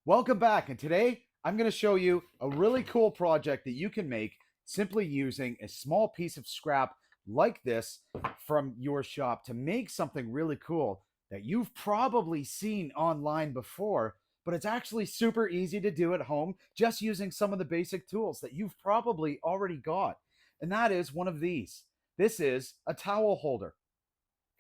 Welcome back, and today I'm going to show you a really cool project that you can make simply using a small piece of scrap like this from your shop to make something really cool that you've probably seen online before, but it's actually super easy to do at home just using some of the basic tools that you've probably already got. And that is one of these. This is a towel holder,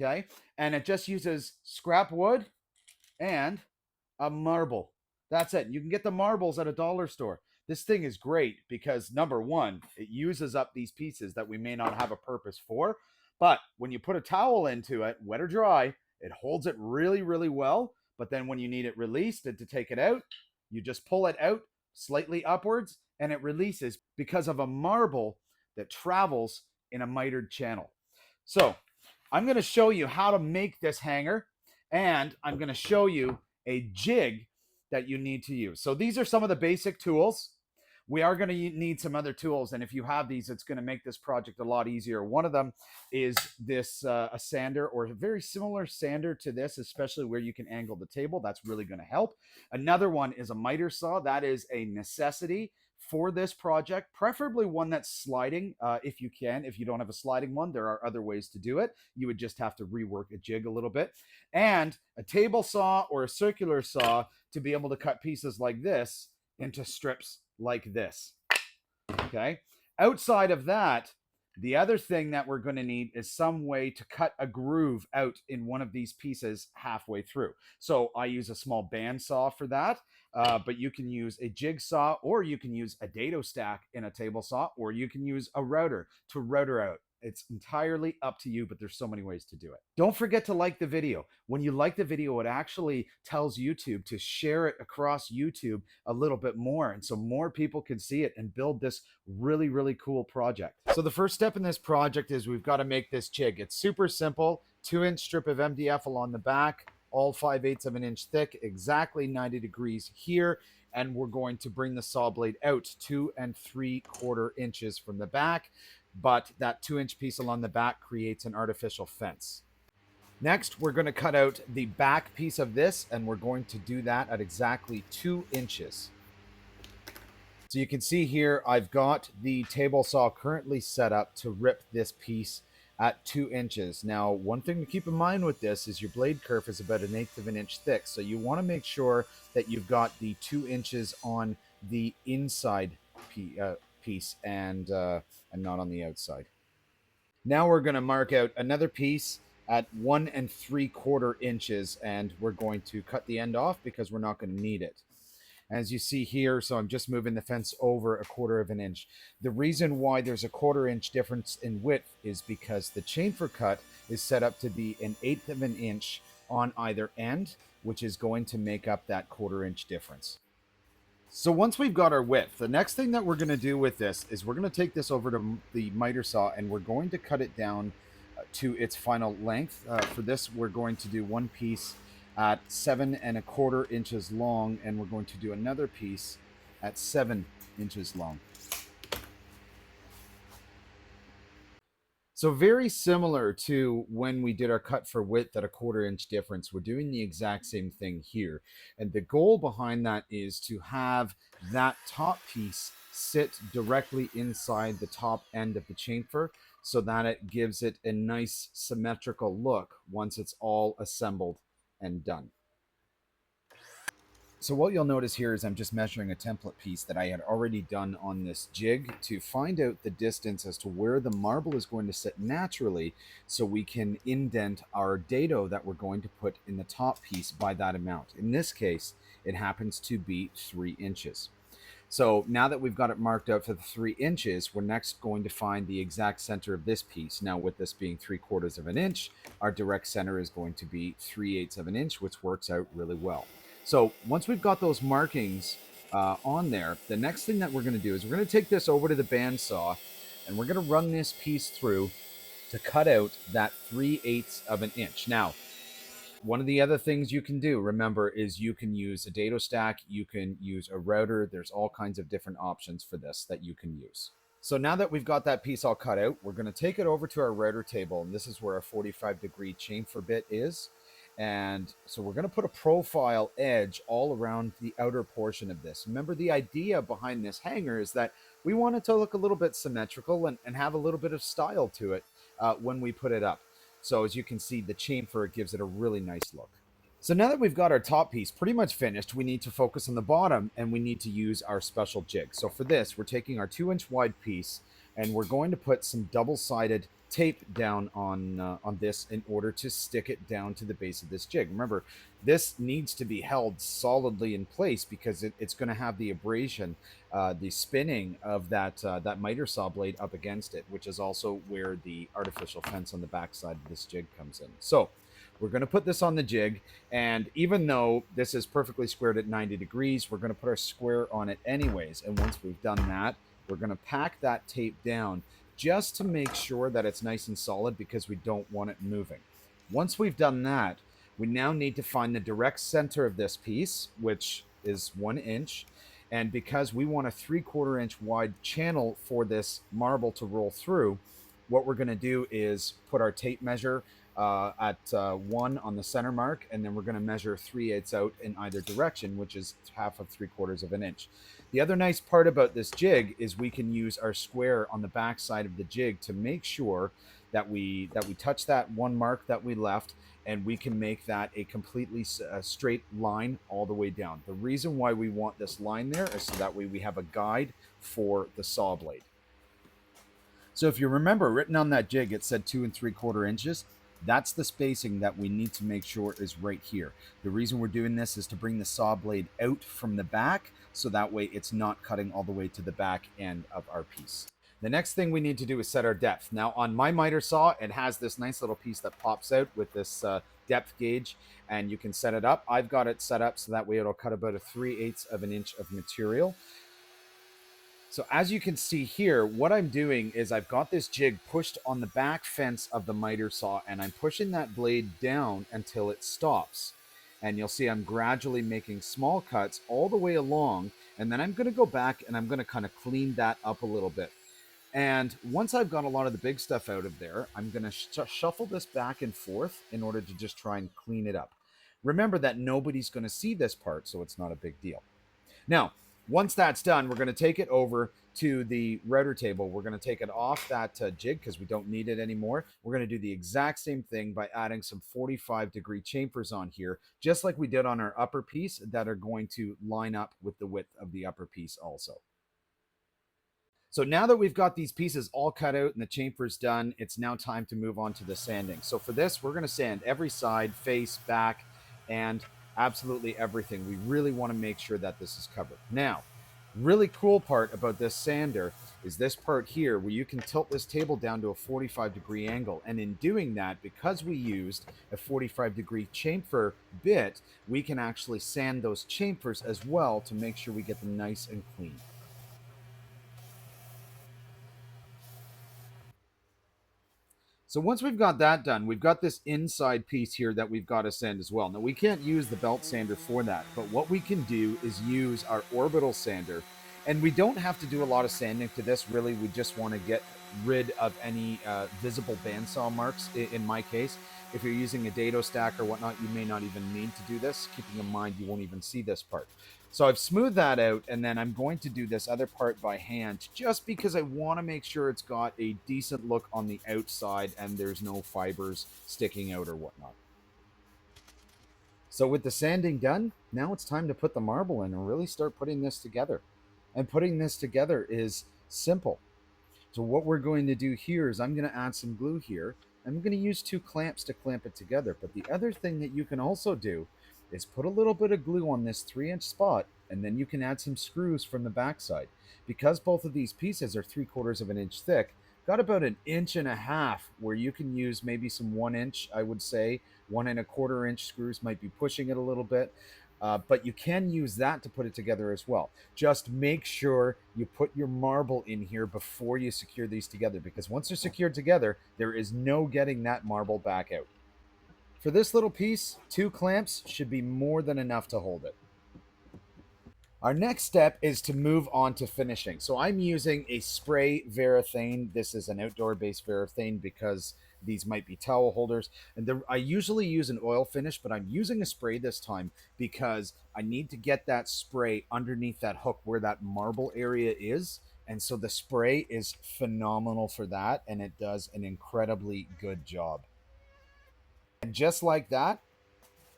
okay? And it just uses scrap wood and a marble. That's it. You can get the marbles at a dollar store. This thing is great because number one, it uses up these pieces that we may not have a purpose for. But when you put a towel into it, wet or dry, it holds it really, really well. But then when you need it released and to take it out, you just pull it out slightly upwards and it releases because of a marble that travels in a mitered channel. So I'm going to show you how to make this hanger, and I'm going to show you a jig that you need to use. So these are some of the basic tools. We are going to need some other tools, and if you have these, it's going to make this project a lot easier. One of them is this a sander, or a very similar sander to this, especially where you can angle the table. That's really going to help. Another one is a miter saw. That is a necessity for this project, preferably one that's sliding if you can. If you don't have a sliding one, there are other ways to do it. You would just have to rework a jig a little bit. And a table saw or a circular saw to be able to cut pieces like this into strips like this. Okay. Outside of that, the other thing that we're going to need is some way to cut a groove out in one of these pieces halfway through. So I use a small bandsaw for that, but you can use a jigsaw, or you can use a dado stack in a table saw, or you can use a router to router out. It's entirely up to you, but there's so many ways to do it. Don't forget to like the video. When you like the video, it actually tells YouTube to share it across YouTube a little bit more, and so more people can see it and build this really, really cool project. So the first step in this project is we've got to make this jig. It's super simple. 2-inch strip of MDF along the back, all 5/8 of an inch thick, exactly 90 degrees here. And we're going to bring the saw blade out 2 3/4 inches from the back, but that 2-inch piece along the back creates an artificial fence. Next, we're going to cut out the back piece of this, and we're going to do that at exactly 2 inches. So you can see here, I've got the table saw currently set up to rip this piece at 2 inches. Now, one thing to keep in mind with this is your blade kerf is about 1/8 of an inch thick. So you want to make sure that you've got the 2 inches on the inside piece and not on the outside. Now we're going to mark out another piece at 1 3/4 inches, and we're going to cut the end off because we're not going to need it. As you see here, so I'm just moving the fence over 1/4 of an inch. The reason why there's a 1/4 inch difference in width is because the chamfer cut is set up to be 1/8 of an inch on either end, which is going to make up that 1/4 inch difference. So once we've got our width, the next thing that we're going to do with this is we're going to take this over to the miter saw, and we're going to cut it down to its final length. For this, we're going to do one piece at 7 1/4 inches long, and we're going to do another piece at 7 inches long. So very similar to when we did our cut for width at a 1/4 inch difference, we're doing the exact same thing here. And the goal behind that is to have that top piece sit directly inside the top end of the chamfer so that it gives it a nice symmetrical look once it's all assembled and done. So what you'll notice here is I'm just measuring a template piece that I had already done on this jig to find out the distance as to where the marble is going to sit naturally, so we can indent our dado that we're going to put in the top piece by that amount. In this case, it happens to be 3 inches. So now that we've got it marked out for the 3 inches, we're next going to find the exact center of this piece. Now, with this being 3/4 of an inch, our direct center is going to be 3/8 of an inch, which works out really well. So once we've got those markings on there, the next thing that we're going to do is we're going to take this over to the bandsaw, and we're going to run this piece through to cut out that 3/8 of an inch. Now, one of the other things you can do, remember, is you can use a dado stack, you can use a router. There's all kinds of different options for this that you can use. So now that we've got that piece all cut out, we're going to take it over to our router table, and this is where our 45-degree chamfer bit is. And so we're going to put a profile edge all around the outer portion of this. Remember, the idea behind this hanger is that we want it to look a little bit symmetrical and have a little bit of style to it when we put it up. So as you can see, the chamfer gives it a really nice look. So now that we've got our top piece pretty much finished, we need to focus on the bottom and we need to use our special jig. So for this, we're taking our 2-inch wide piece and we're going to put some double-sided tape down on this in order to stick it down to the base of this jig. Remember, this needs to be held solidly in place because it's going to have the abrasion, the spinning of that miter saw blade up against it, which is also where the artificial fence on the back side of this jig comes in. So we're going to put this on the jig, and even though this is perfectly squared at 90 degrees, we're going to put our square on it anyways. And once we've done that, we're going to pack that tape down just to make sure that it's nice and solid because we don't want it moving. Once we've done that, we now need to find the direct center of this piece, which is 1 inch. And because we want a 3/4 inch wide channel for this marble to roll through, what we're going to do is put our tape measure at 1 on the center mark, and then we're going to measure 3/8 out in either direction, which is half of 3/4 of an inch. The other nice part about this jig is we can use our square on the back side of the jig to make sure that we touch that 1 mark that we left, and we can make that a completely straight line all the way down. The reason why we want this line there is so that way we have a guide for the saw blade. So if you remember, written on that jig, it said 2 3/4 inches. That's the spacing that we need to make sure is right here. The reason we're doing this is to bring the saw blade out from the back, so that way it's not cutting all the way to the back end of our piece. The next thing we need to do is set our depth. Now on my miter saw, it has this nice little piece that pops out with this depth gauge, and you can set it up. I've got it set up so that way it'll cut about a 3/8 of an inch of material. So as you can see here, what I'm doing is I've got this jig pushed on the back fence of the miter saw, and I'm pushing that blade down until it stops. And you'll see I'm gradually making small cuts all the way along, and then I'm going to go back and I'm going to kind of clean that up a little bit. And once I've got a lot of the big stuff out of there, I'm going to shuffle this back and forth in order to just try and clean it up. Remember that nobody's going to see this part, so it's not a big deal. Now, once that's done, we're going to take it over to the router table. We're going to take it off that jig because we don't need it anymore. We're going to do the exact same thing by adding some 45-degree chamfers on here, just like we did on our upper piece, that are going to line up with the width of the upper piece also. So now that we've got these pieces all cut out and the chamfer's done, it's now time to move on to the sanding. So for this, we're going to sand every side, face, back, and absolutely everything. We really want to make sure that this is covered. Now, really cool part about this sander is this part here where you can tilt this table down to a 45-degree angle. And in doing that, because we used a 45-degree chamfer bit, we can actually sand those chamfers as well to make sure we get them nice and clean. So once we've got that done, we've got this inside piece here that we've got to sand as well. Now, we can't use the belt sander for that, but what we can do is use our orbital sander. And we don't have to do a lot of sanding to this, really. We just want to get rid of any visible bandsaw marks, in my case. If you're using a dado stack or whatnot, you may not even need to do this, keeping in mind you won't even see this part. So I've smoothed that out, and then I'm going to do this other part by hand just because I want to make sure it's got a decent look on the outside and there's no fibers sticking out or whatnot. So with the sanding done, now it's time to put the marble in and really start putting this together. And putting this together is simple. So what we're going to do here is I'm going to add some glue here. I'm going to use 2 clamps to clamp it together. But the other thing that you can also do is put a little bit of glue on this 3-inch spot, and then you can add some screws from the backside. Because both of these pieces are 3/4 of an inch thick, got about 1.5 inches where you can use maybe some 1 inch, I would say. 1 1/4 inch screws might be pushing it a little bit. But you can use that to put it together as well. Just make sure you put your marble in here before you secure these together, because once they're secured together, there is no getting that marble back out. For this little piece, 2 clamps should be more than enough to hold it. Our next step is to move on to finishing. So I'm using a spray varathane. This is an outdoor-based varathane because These might be towel holders. And I usually use an oil finish, but I'm using a spray this time because I need to get that spray underneath that hook where that marble area is. And so the spray is phenomenal for that, and it does an incredibly good job. And just like that,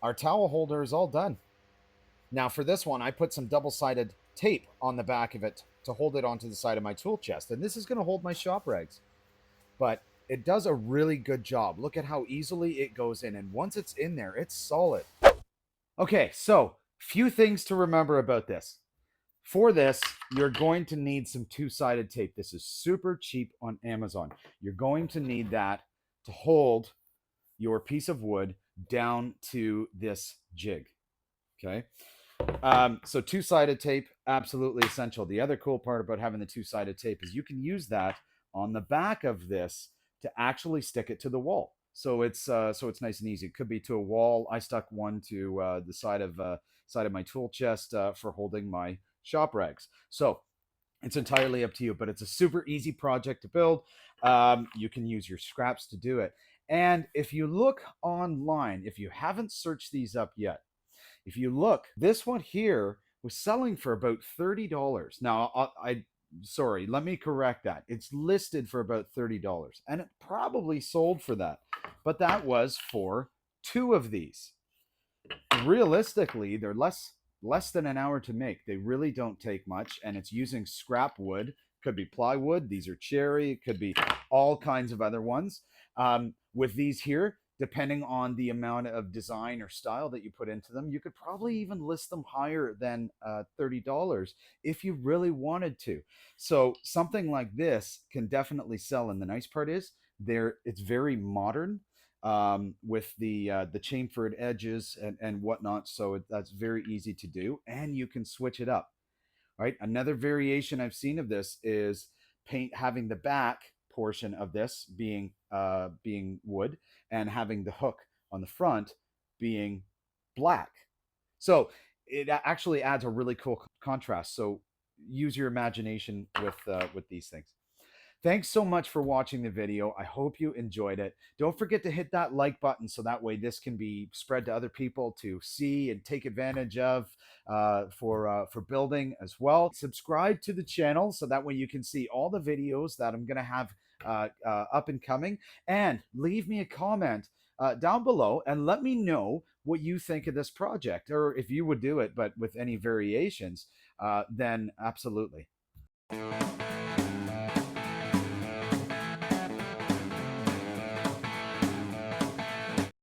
our towel holder is all done. Now for this one, I put some double-sided tape on the back of it to hold it onto the side of my tool chest. And this is going to hold my shop rags. But it does a really good job. Look at how easily it goes in. And once it's in there, it's solid. Okay, so few things to remember about this. For this, you're going to need some two-sided tape. This is super cheap on Amazon. You're going to need that to hold your piece of wood down to this jig. Okay. So two-sided tape, absolutely essential. The other cool part about having the two-sided tape is you can use that on the back of this to actually stick it to the wall. So it's nice and easy. It could be to a wall. I stuck one to the side of my tool chest for holding my shop rags. So it's entirely up to you, but it's a super easy project to build. You can use your scraps to do it. And if you look online, if you haven't searched these up yet, if you look, this one here was selling for about $30. Now, sorry, let me correct that. It's listed for about $30, and it probably sold for that. But that was for two of these. Realistically, they're less than an hour to make. They really don't take much, and it's using scrap wood. Could be plywood. These are cherry. It could be all kinds of other ones. With these here, depending on the amount of design or style that you put into them, you could probably even list them higher than $30 if you really wanted to. So something like this can definitely sell. And the nice part is it's very modern with the chamfered edges and whatnot. So that's very easy to do, and you can switch it up. Right. Another variation I've seen of this is having the back portion of this being wood and having the hook on the front being black. So it actually adds a really cool contrast. So use your imagination with these things. Thanks so much for watching the video. I hope you enjoyed it. Don't forget to hit that like button so that way this can be spread to other people to see and take advantage of for building as well. Subscribe to the channel so that way you can see all the videos that I'm going to have up and coming. And leave me a comment down below and let me know what you think of this project, or if you would do it, but with any variations, then absolutely.